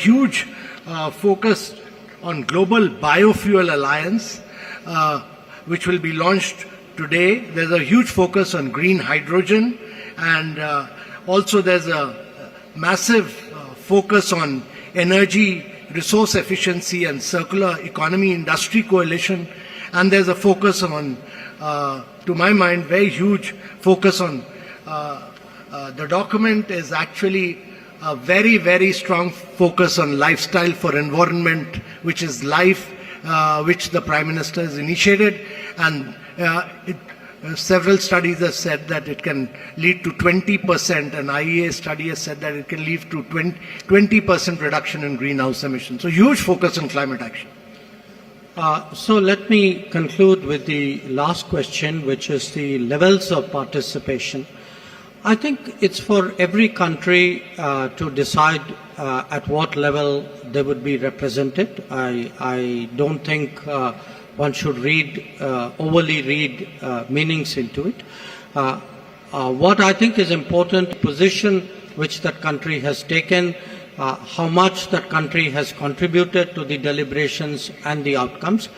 Huge focus on Global Biofuel Alliance, which will be launched today. There's a huge focus on green hydrogen, and also there's a massive focus on energy, resource efficiency and circular economy industry coalition, and there's a focus on, to my mind, very huge focus on, the document is actually a very, very strong focus on lifestyle for environment, which is life, which the Prime Minister has initiated, and several studies have said that it can lead to 20%, and IEA study has said that it can lead to 20% reduction in greenhouse emissions. So huge focus on climate action. So let me conclude with the last question, which is the levels of participation. I think it's for every country to decide at what level they would be represented. I don't think one should overly read meanings into it. What I think is important, position which that country has taken, how much that country has contributed to the deliberations and the outcomes.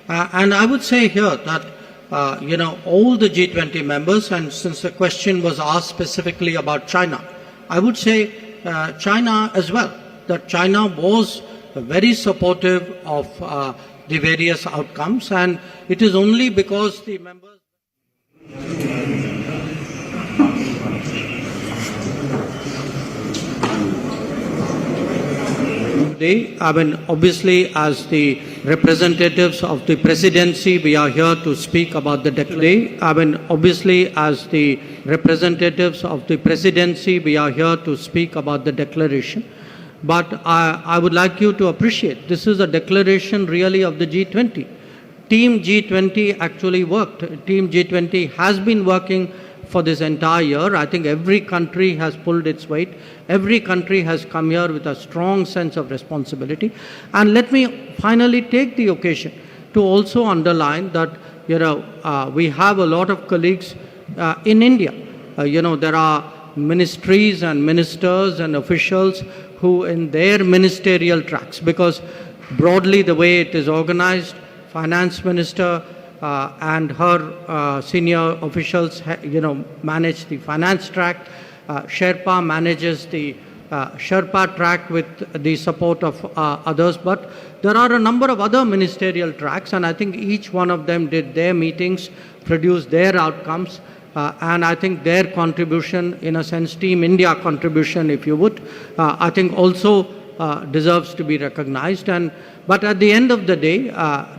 And I would say here that, all the G20 members, and since the question was asked specifically about China, I would say China as well, that China was very supportive of the various outcomes, and it is only because the members today, obviously as the representatives of the presidency, we are here to speak about the declaration. Obviously as the representatives of the presidency, we are here to speak about the declaration. But I would like you to appreciate, this is a declaration really of the G20. Team G20 actually worked. Team G20 has been working for this entire year. I think every country has pulled its weight. Every country has come here with a strong sense of responsibility. And let me finally take the occasion to also underline that, we have a lot of colleagues in India. There are ministries and ministers and officials who in their ministerial tracks, because broadly the way it is organized, finance minister and her senior officials, manage the finance track. Sherpa manages the Sherpa track with the support of others. But there are a number of other ministerial tracks, and I think each one of them did their meetings, produced their outcomes, and I think their contribution, in a sense, Team India contribution, if you would, I think also deserves to be recognized. But at the end of the day,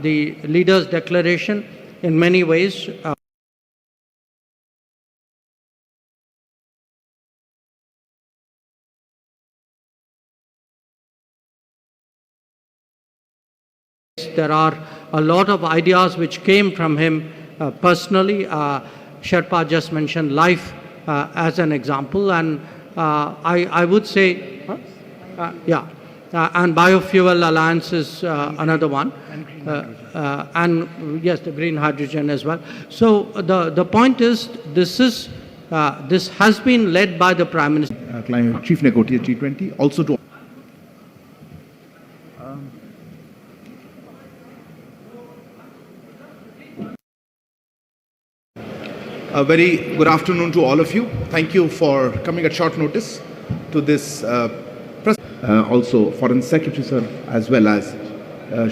the leaders' declaration, in many ways, there are a lot of ideas which came from him personally. Sherpa just mentioned life as an example, and I would say, and Biofuel Alliance is another one, and yes, the green hydrogen as well. So the point is, this has been led by the Prime Minister. Chief Negotiator G20, also to a very good afternoon to all of you. Thank you for coming at short notice to this press. Also Foreign Secretary Sir, as well as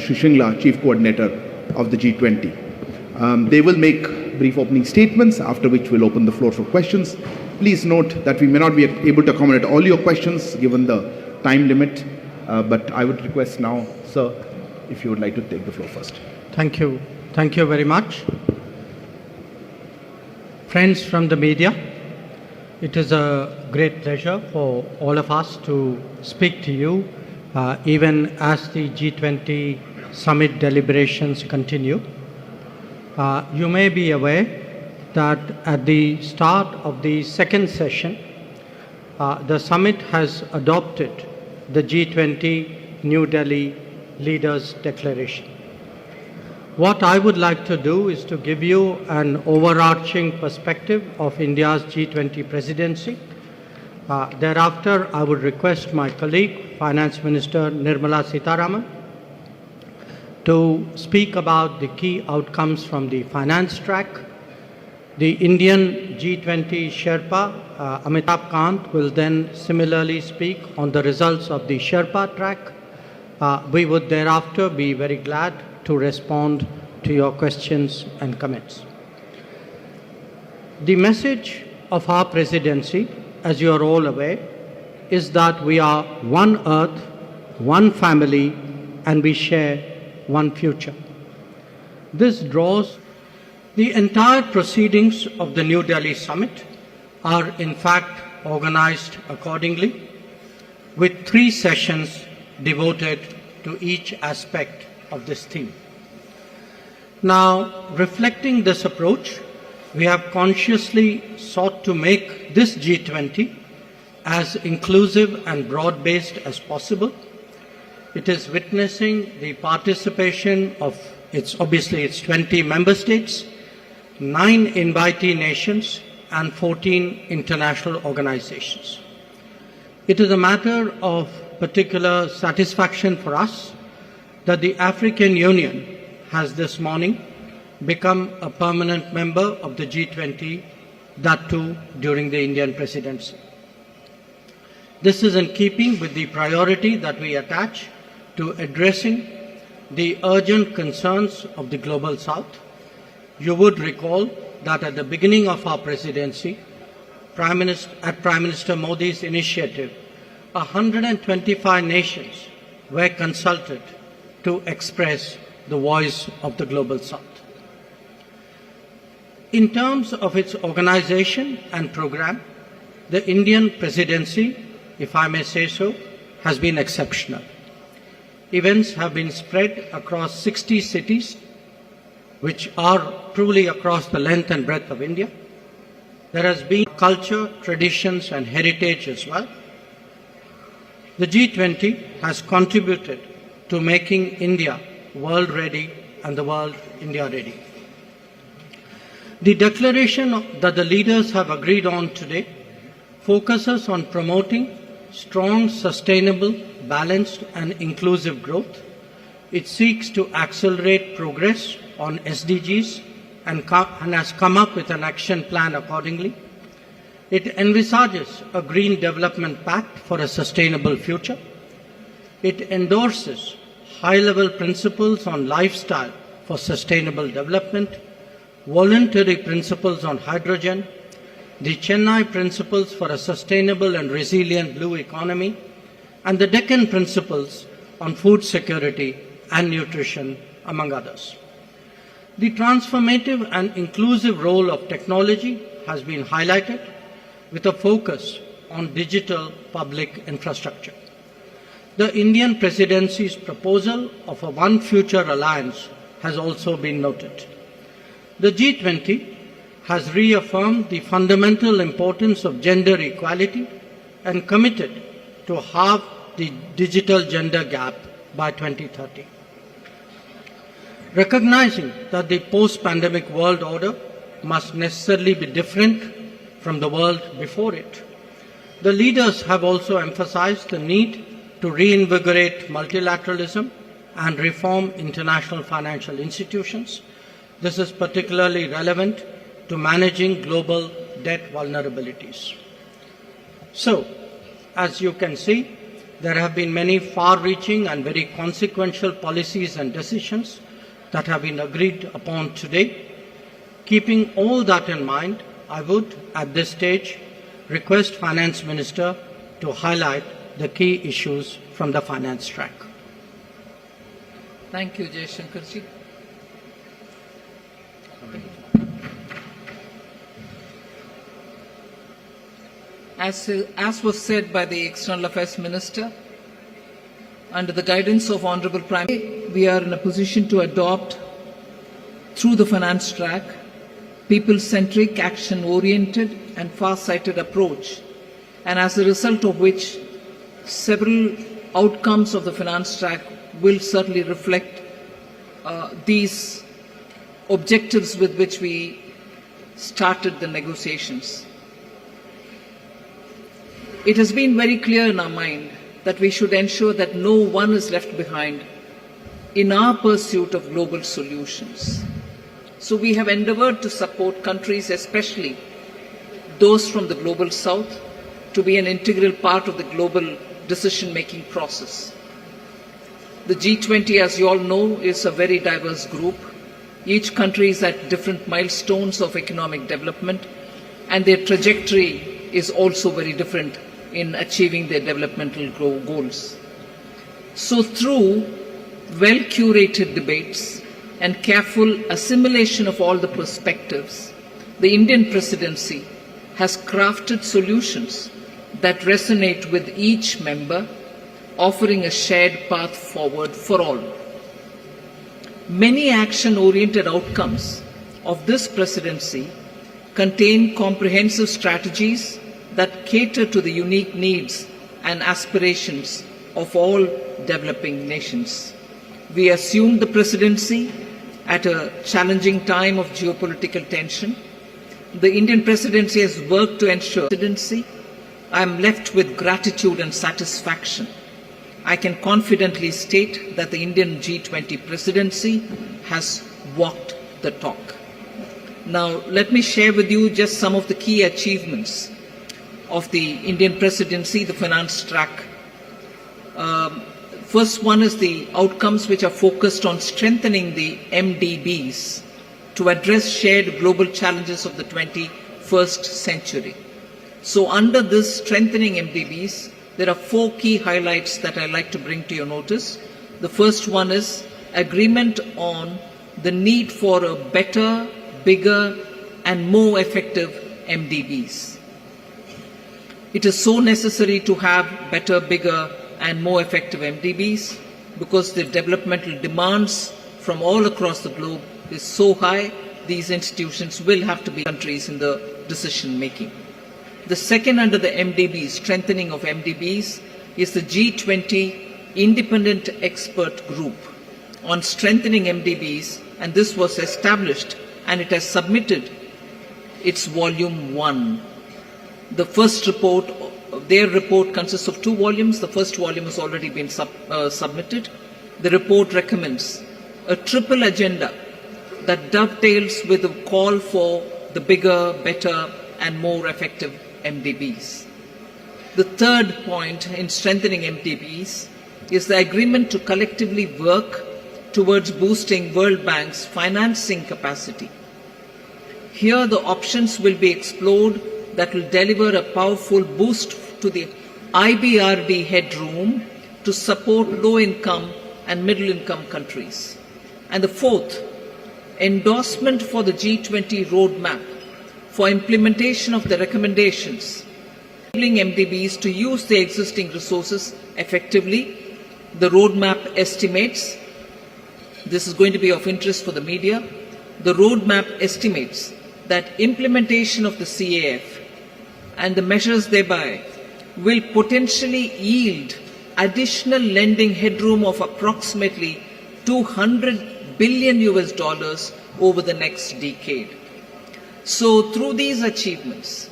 Shishingla, Chief Coordinator of the G20. They will make brief opening statements, after which we'll open the floor for questions. Please note that we may not be able to accommodate all your questions given the time limit, but I would request now, sir, if you would like to take the floor first. Thank you. Thank you very much. Friends from the media, it is a great pleasure for all of us to speak to you, even as the G20 summit deliberations continue. You may be aware that at the start of the second session, the summit has adopted the G20 New Delhi Leaders' Declaration. What I would like to do is to give you an overarching perspective of India's G20 presidency. Thereafter, I would request my colleague Finance Minister Nirmala Sitharaman to speak about the key outcomes from the finance track. The Indian G20 Sherpa, Amitabh Kant, will then similarly speak on the results of the Sherpa track. We would thereafter be very glad to respond to your questions and comments. The message of our presidency, as you are all aware, is that we are one earth, one family, and we share one future. This draws the entire proceedings of the New Delhi summit are in fact organized accordingly, with 3 sessions devoted to each aspect of this theme. Now, reflecting this approach, we have consciously sought to make this G20 as inclusive and broad-based as possible. It is witnessing the participation of its 20 member states, 9 invitee nations, and 14 international organizations. It is a matter of particular satisfaction for us that the African Union has this morning become a permanent member of the G20, that too during the Indian presidency. This is in keeping with the priority that we attach to addressing the urgent concerns of the Global South. You would recall that at the beginning of our presidency, Prime Minister Modi's initiative, 125 nations were consulted to express the voice of the Global South. In terms of its organization and program, the Indian presidency, if I may say so, has been exceptional. Events have been spread across 60 cities, which are truly across the length and breadth of India. There has been culture, traditions, and heritage as well. The G20 has contributed to making India world ready and the world India ready. The declaration that the leaders have agreed on today focuses on promoting strong, sustainable, balanced, and inclusive growth. It seeks to accelerate progress on SDGs and has come up with an action plan accordingly. It envisages a green development pact for a sustainable future. It endorses high-level principles on lifestyle for sustainable development, voluntary principles on hydrogen, the Chennai principles for a sustainable and resilient blue economy, and the Deccan principles on food security and nutrition, among others. The transformative and inclusive role of technology has been highlighted with a focus on digital public infrastructure. The Indian presidency's proposal of a One Future Alliance has also been noted. The G20 has reaffirmed the fundamental importance of gender equality and committed to halve the digital gender gap by 2030. Recognizing that the post-pandemic world order must necessarily be different from the world before it, the leaders have also emphasized the need to reinvigorate multilateralism and reform international financial institutions. This is particularly relevant to managing global debt vulnerabilities. So, as you can see, there have been many far-reaching and very consequential policies and decisions that have been agreed upon today. Keeping all that in mind, I would, at this stage, request Finance Minister to highlight the key issues from the finance track. Thank you, Jaishankarji. As was said by the External Affairs Minister, under the guidance of Honourable Prime Minister, we are in a position to adopt, through the finance track, people-centric, action-oriented and far-sighted approach, and as a result of which several outcomes of the finance track will certainly reflect these objectives with which we started the negotiations. It has been very clear in our mind that we should ensure that no one is left behind in our pursuit of global solutions. So we have endeavored to support countries, especially those from the global south, to be an integral part of the global decision-making process. The G20, as you all know, is a very diverse group. Each country is at different milestones of economic development, and their trajectory is also very different in achieving their developmental goals. So through well-curated debates and careful assimilation of all the perspectives, the Indian presidency has crafted solutions that resonate with each member, offering a shared path forward for all. Many action-oriented outcomes of this presidency contain comprehensive strategies that cater to the unique needs and aspirations of all developing nations. We assumed the presidency at a challenging time of geopolitical tension. The Indian presidency has worked to ensure presidency. I am left with gratitude and satisfaction. I can confidently state that the Indian G20 presidency has walked the talk. Now, let me share with you just some of the key achievements of the Indian presidency, the finance track. First one is the outcomes which are focused on strengthening the MDBs to address shared global challenges of the 21st century. So under this strengthening MDBs, there are 4 key highlights that I'd like to bring to your notice. The first one is agreement on the need for a better, bigger, and more effective MDBs. It is so necessary to have better, bigger, and more effective MDBs because the developmental demands from all across the globe is so high, these institutions will have to be countries in the decision making. The second under the MDBs, strengthening of MDBs, is the G20 Independent Expert Group on strengthening MDBs, and this was established and it has submitted its volume 1. The first report, their report consists of 2 volumes. The first volume has already been submitted. The report recommends a triple agenda that dovetails with the call for the bigger, better, and more effective MDBs. The third point in strengthening MDBs is the agreement to collectively work towards boosting World Bank's financing capacity. Here the options will be explored that will deliver a powerful boost to the IBRD headroom to support low-income and middle-income countries. And the fourth, endorsement for the G20 roadmap for implementation of the recommendations, enabling MDBs to use their existing resources effectively. The roadmap estimates, this is going to be of interest for the media, the roadmap estimates that implementation of the CAF and the measures thereby will potentially yield additional lending headroom of approximately $200 billion over the next decade. So through these achievements,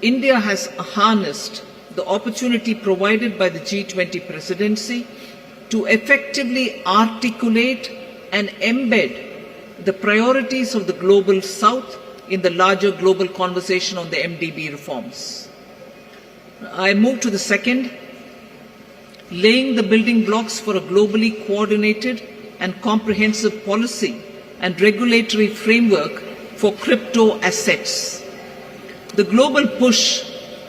India has harnessed the opportunity provided by the G20 presidency to effectively articulate and embed the priorities of the global south in the larger global conversation on the MDB reforms. I move to the second, laying the building blocks for a globally coordinated and comprehensive policy and regulatory framework for crypto assets. The global push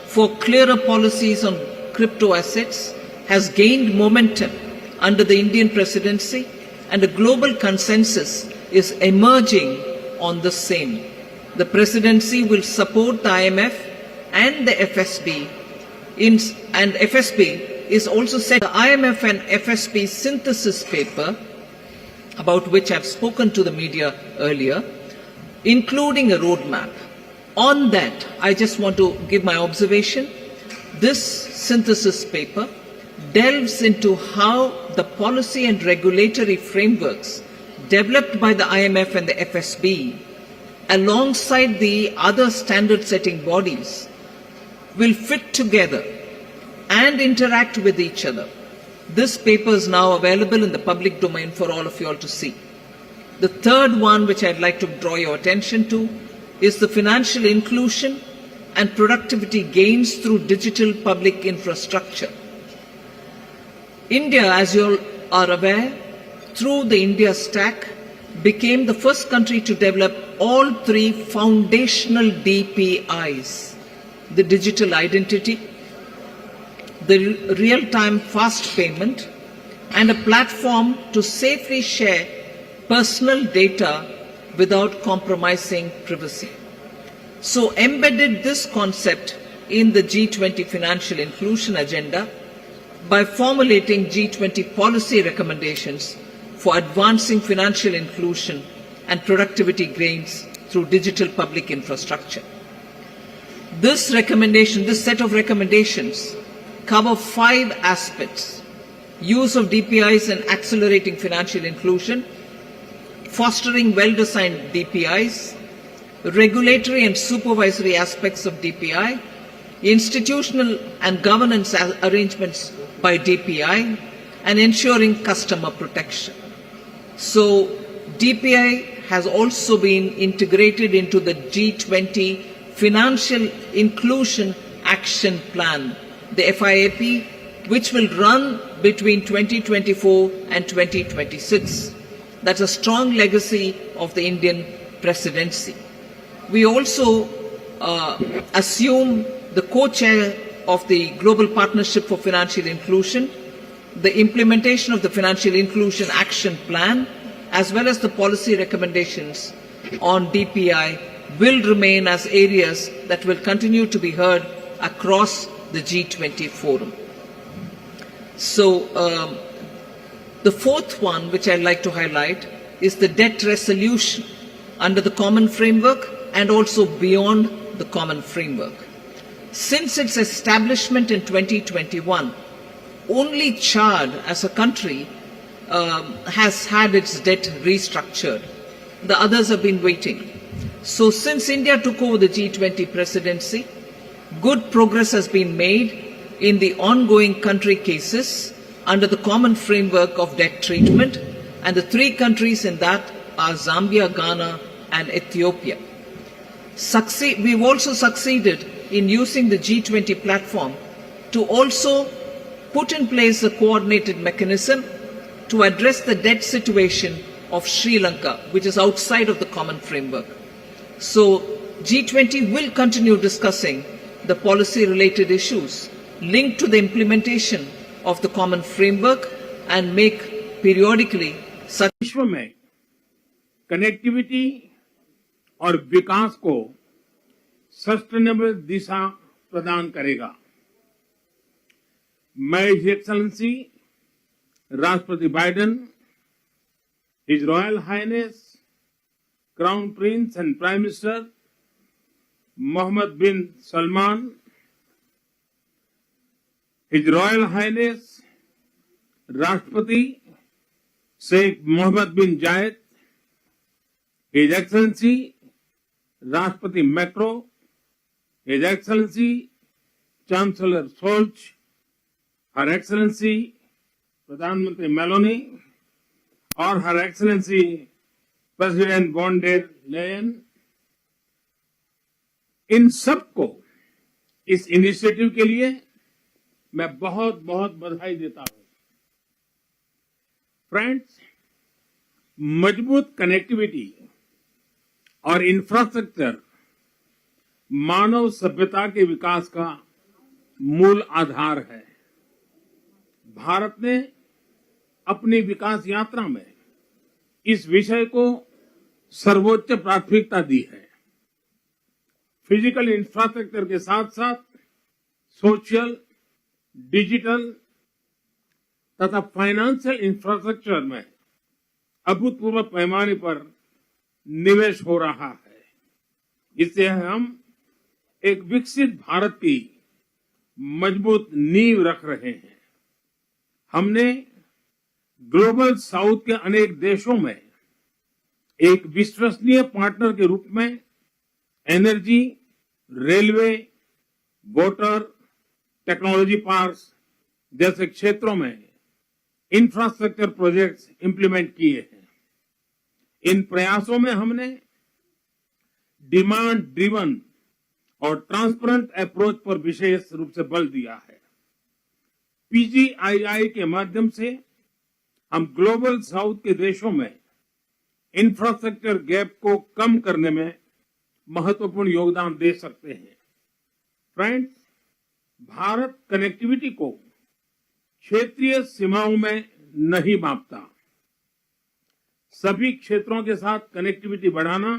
for clearer policies on crypto assets has gained momentum under the Indian presidency, and a global consensus is emerging on the same. The presidency will support the IMF and the FSB, and FSB is also set the IMF and FSB synthesis paper, about which I've spoken to the media earlier, including a roadmap. On that, I just want to give my observation. This synthesis paper delves into how the policy and regulatory frameworks developed by the IMF and the FSB, alongside the other standard-setting bodies, will fit together and interact with each other. This paper is now available in the public domain for all of you all to see. The third one, which I'd like to draw your attention to, is the financial inclusion and productivity gains through digital public infrastructure. India, as you all are aware, through the India Stack, became the first country to develop all three foundational DPIs: the digital identity, the real-time fast payment, and a platform to safely share personal data without compromising privacy. So embedded this concept in the G20 financial inclusion agenda by formulating G20 policy recommendations for advancing financial inclusion and productivity gains through digital public infrastructure. This set of recommendations cover 5 aspects: use of DPIs and accelerating financial inclusion, fostering well-designed DPIs, regulatory and supervisory aspects of DPI, institutional and governance arrangements by DPI, and ensuring customer protection. So DPI has also been integrated into the G20 Financial Inclusion Action Plan, the FIAP, which will run between 2024 and 2026. That's a strong legacy of the Indian presidency. We also assume the co-chair of the Global Partnership for Financial Inclusion. The implementation of the Financial Inclusion Action Plan, as well as the policy recommendations on DPI, will remain as areas that will continue to be heard across the G20 forum. So, the fourth one, which I'd like to highlight, is the debt resolution under the common framework and also beyond the common framework. Since its establishment in 2021, only Chad as a country has had its debt restructured. The others have been waiting. So since India took over the G20 presidency, good progress has been made in the ongoing country cases under the common framework of debt treatment, and the 3 countries in that are Zambia, Ghana, and Ethiopia. We've also succeeded in using the G20 platform to also put in place a coordinated mechanism to address the debt situation of Sri Lanka, which is outside of the common framework. So G20 will continue discussing the policy-related issues linked to the implementation of the common framework and make periodically such विश्व में connectivity और विकास को sustainable दिशा प्रदान करेगा। मैं his excellency राष्ट्रपति Biden, his royal highness crown prince and prime minister Mohammed bin Salman, his royal highness राष्ट्रपति Sheikh Mohammed bin Zayed, his excellency राष्ट्रपति Macron, his excellency chancellor Scholz, her excellency प्रधानमंत्री Meloni और her excellency president von der Leyen, इन सबको इस initiative के लिए मैं बहुत बहुत बधाई देता हूं। फ्रेंड्स, मजबूत कनेक्टिविटी और इंफ्रास्ट्रक्चर मानव सभ्यता के विकास का मूल आधार है। भारत ने अपनी विकास यात्रा में इस विषय को सर्वोच्च प्राथमिकता दी है। फिजिकल इंफ्रास्ट्रक्चर के साथ साथ सोशल, डिजिटल तथा फाइनेंशियल इंफ्रास्ट्रक्चर में अभूतपूर्व पैमाने पर निवेश हो रहा है। इससे हम एक विकसित भारत की मजबूत नींव रख रहे हैं। हमने ग्लोबल साउथ के अनेक देशों में एक विश्वसनीय पार्टनर के रूप में energy, railway, water, technology parks जैसे क्षेत्रों में इंफ्रास्ट्रक्चर प्रोजेक्ट्स इंप्लीमेंट किए हैं। इन प्रयासों में हमने डिमांड ड्रिवन और ट्रांसपेरेंट अप्रोच पर विशेष रूप से बल दिया है। पीजीआईआई के माध्यम से हम ग्लोबल साउथ के देशों में इंफ्रास्ट्रक्चर गैप को कम करने में महत्वपूर्ण योगदान दे सकते हैं। फ्रेंड्स, भारत कनेक्टिविटी को क्षेत्रीय सीमाओं में नहीं मापता। सभी क्षेत्रों के साथ कनेक्टिविटी बढ़ाना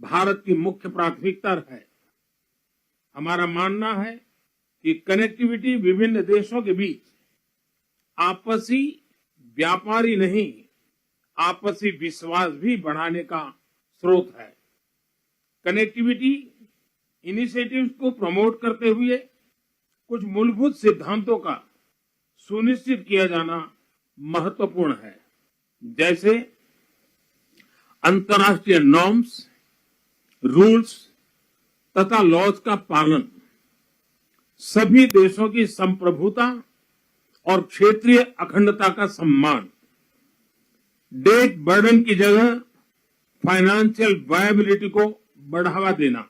भारत की मुख्य प्राथमिकता है। हमारा मानना है कि कनेक्टिविटी विभिन्न देशों के बीच आपसी व्यापार ही नहीं, आपसी विश्वास भी बढ़ाने का स्रोत है। कनेक्टिविटी इनिशिएटिव्स को प्रमोट करते हुए कुछ मूलभूत सिद्धांतों का सुनिश्चित किया जाना महत्वपूर्ण है, जैसे अंतर्राष्ट्रीय नॉर्म्स, रूल्स तथा लॉज का पालन, सभी देशों की संप्रभुता और क्षेत्रीय अखंडता का सम्मान, डेट बर्डन की जगह फाइनेंशियल वायबिलिटी को बढ़ावा देना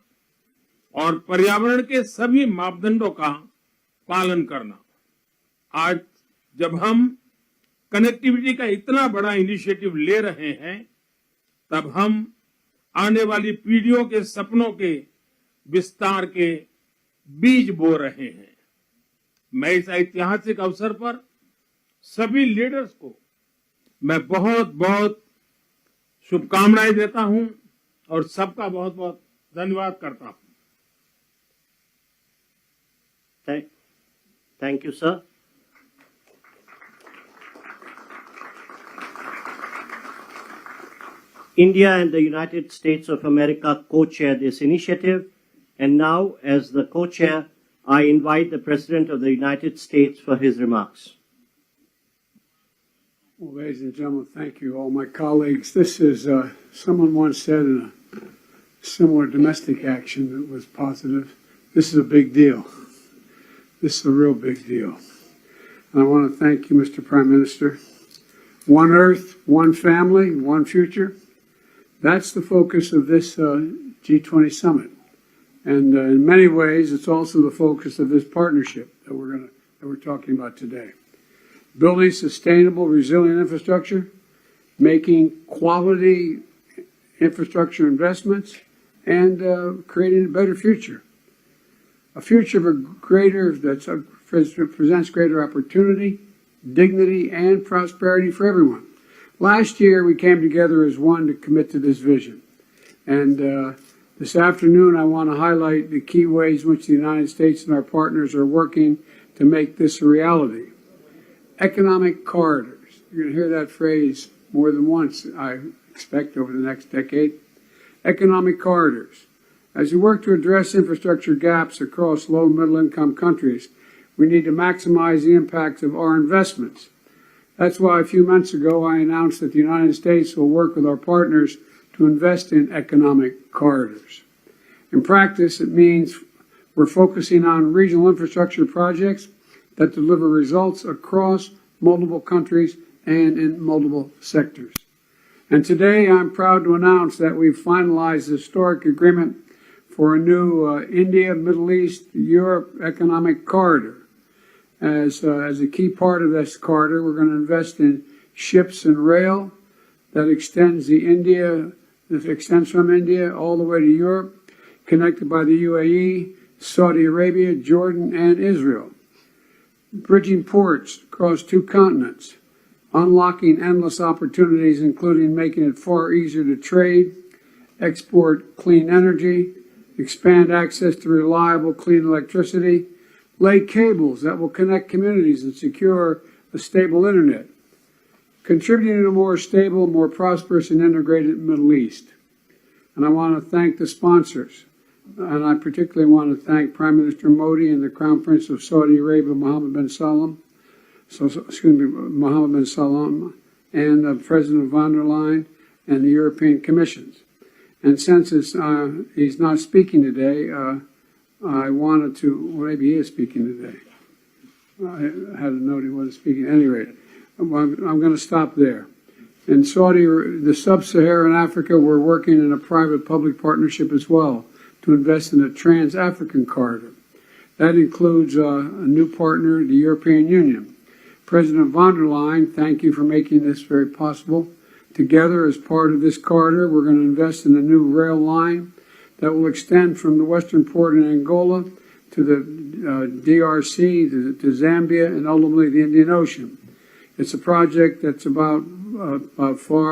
और पर्यावरण के सभी मापदंडों का पालन करना। आज जब हम कनेक्टिविटी का इतना बड़ा इनिशिएटिव ले रहे हैं, तब हम आने वाली पीढ़ियों के सपनों के विस्तार के बीज बो रहे हैं। मैं इस ऐतिहासिक अवसर पर सभी लीडर्स को मैं बहुत बहुत शुभकामनाएं देता हूं और सबका बहुत बहुत धन्यवाद करता हूं। Thank you, sir. India and the United States of America co-chair this initiative, and now, as the co-chair, I invite the President of the United States for his remarks. Well, ladies and gentlemen, thank you, all my colleagues. This is, someone once said in a similar domestic action that was positive, this is a big deal. This is a real big deal. And I want to thank you, Mr. Prime Minister. One Earth, one family, one future. That's the focus of this G20 summit. And in many ways, it's also the focus of this partnership that we're talking about today. Building sustainable, resilient infrastructure, making quality infrastructure investments, and creating a better future. A future that presents greater opportunity, dignity, and prosperity for everyone. Last year, we came together as one to commit to this vision. And this afternoon, I want to highlight the key ways in which the United States and our partners are working to make this a reality. Economic corridors. You're going to hear that phrase more than once, I expect, over the next decade. Economic corridors. As we work to address infrastructure gaps across low and middle-income countries, we need to maximize the impact of our investments. That's why a few months ago I announced that the United States will work with our partners to invest in economic corridors. In practice, it means we're focusing on regional infrastructure projects that deliver results across multiple countries and in multiple sectors. And today I'm proud to announce that we've finalized the historic agreement for a new India, Middle East, Europe economic corridor. As a key part of this corridor, we're going to invest in ships and rail that extends from India all the way to Europe, connected by the UAE, Saudi Arabia, Jordan, and Israel. Bridging ports across two continents, unlocking endless opportunities, including making it far easier to trade, export clean energy, expand access to reliable, clean electricity, lay cables that will connect communities and secure a stable internet, contributing to a more stable, more prosperous, and integrated Middle East. And I want to thank the sponsors, and I particularly want to thank Prime Minister Modi and the Crown Prince of Saudi Arabia, Mohammed bin Salman, and President von der Leyen and the European Commission. And since he's not speaking today, I wanted to, well, maybe he is speaking today. I had a note he wasn't speaking. At any rate, I'm going to stop there. In Saudi, the sub-Saharan Africa, we're working in a private-public partnership as well to invest in a trans-African corridor. That includes a new partner, the European Union. President von der Leyen, thank you for making this very possible. Together, as part of this corridor, we're going to invest in a new rail line that will extend from the western port in Angola to the DRC, to Zambia, and ultimately the Indian Ocean. It's a project that's about far